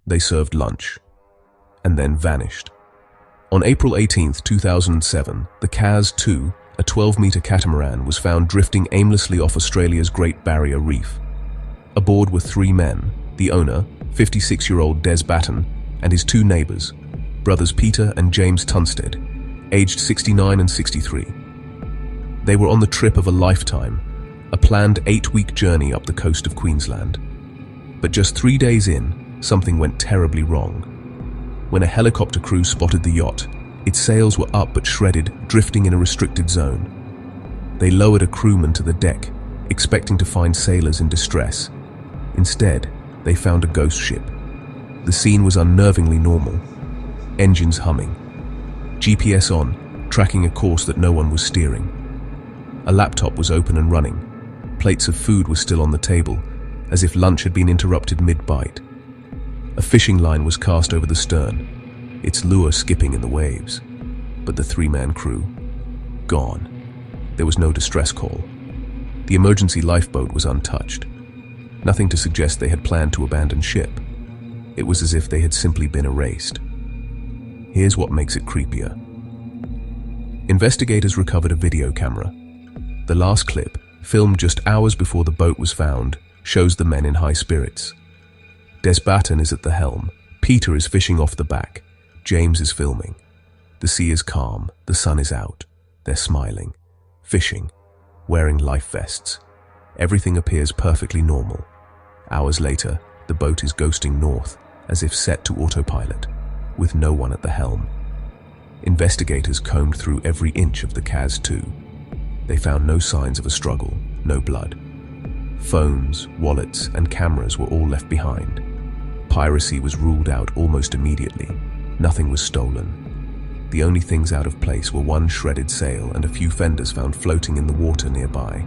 They served lunch, and then vanished. On April 18, 2007, the Kaz 2, a 12-meter catamaran, was found drifting aimlessly off Australia's Great Barrier Reef. Aboard were 3 men, the owner, 56-year-old Des Batten, and his 2 neighbors, brothers Peter and James Tunstead, aged 69 and 63. They were on the trip of a lifetime, a planned 8-week journey up the coast of Queensland. But just 3 days in, something went terribly wrong. When a helicopter crew spotted the yacht, its sails were up but shredded, drifting in a restricted zone. They lowered a crewman to the deck, expecting to find sailors in distress. Instead, they found a ghost ship. The scene was unnervingly normal. Engines humming. GPS on, tracking a course that no one was steering. A laptop was open and running. Plates of food were still on the table, as if lunch had been interrupted mid-bite. A fishing line was cast over the stern, its lure skipping in the waves. But the 3-man crew, gone. There was no distress call. The emergency lifeboat was untouched. Nothing to suggest they had planned to abandon ship. It was as if they had simply been erased. Here's what makes it creepier. Investigators recovered a video camera. The last clip, filmed just hours before the boat was found, shows the men in high spirits. Des Batten is at the helm. Peter is fishing off the back. James is filming. The sea is calm. The sun is out. They're smiling, fishing, wearing life vests. Everything appears perfectly normal. Hours later, the boat is ghosting north, as if set to autopilot, with no one at the helm. Investigators combed through every inch of the Kaz 2. They found no signs of a struggle, no blood. Phones, wallets, and cameras were all left behind. Piracy was ruled out almost immediately. Nothing was stolen. The only things out of place were one shredded sail and a few fenders found floating in the water nearby.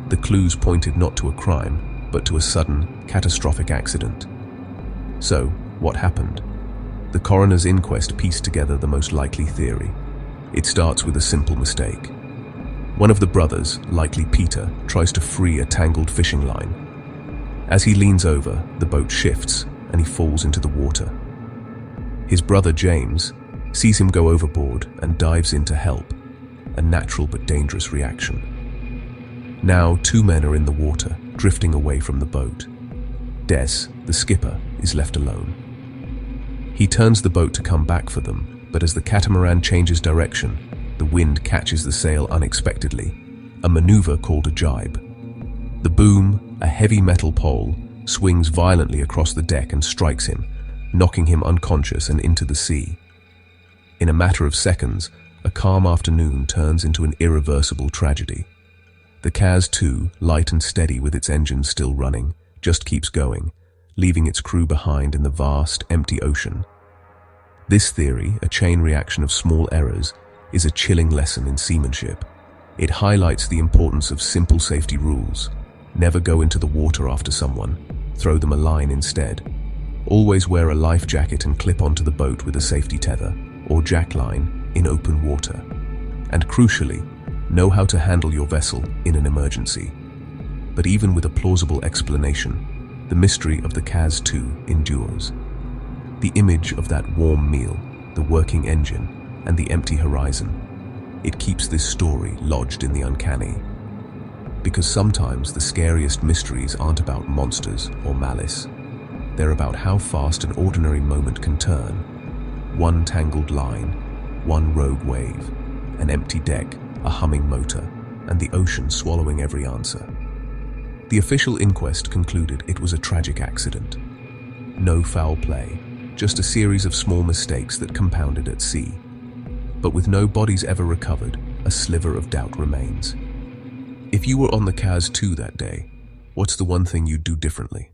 The clues pointed not to a crime, but to a sudden, catastrophic accident. So, what happened? The coroner's inquest pieced together the most likely theory. It starts with a simple mistake. One of the brothers, likely Peter, tries to free a tangled fishing line. As he leans over, the boat shifts and he falls into the water. His brother James sees him go overboard and dives in to help, a natural but dangerous reaction. Now 2 men are in the water, drifting away from the boat. Des, the skipper, is left alone. He turns the boat to come back for them, but as the catamaran changes direction, the wind catches the sail unexpectedly, a maneuver called a jibe. The boom, a heavy metal pole, swings violently across the deck and strikes him, knocking him unconscious and into the sea. In a matter of seconds, a calm afternoon turns into an irreversible tragedy. The Kaz 2, light and steady with its engines still running, just keeps going, leaving its crew behind in the vast, empty ocean. This theory, a chain reaction of small errors, is a chilling lesson in seamanship. It highlights the importance of simple safety rules. Never go into the water after someone. Throw them a line instead. Always wear a life jacket and clip onto the boat with a safety tether or jack line in open water. And crucially, know how to handle your vessel in an emergency. But even with a plausible explanation, the mystery of the Kaz 2 endures. The image of that warm meal, the working engine, and the empty horizon, it keeps this story lodged in the uncanny. Because sometimes the scariest mysteries aren't about monsters or malice. They're about how fast an ordinary moment can turn. One tangled line, one rogue wave, an empty deck, a humming motor, and the ocean swallowing every answer. The official inquest concluded it was a tragic accident. No foul play, just a series of small mistakes that compounded at sea. But with no bodies ever recovered, a sliver of doubt remains. If you were on the Kaz 2 that day, what's the one thing you'd do differently?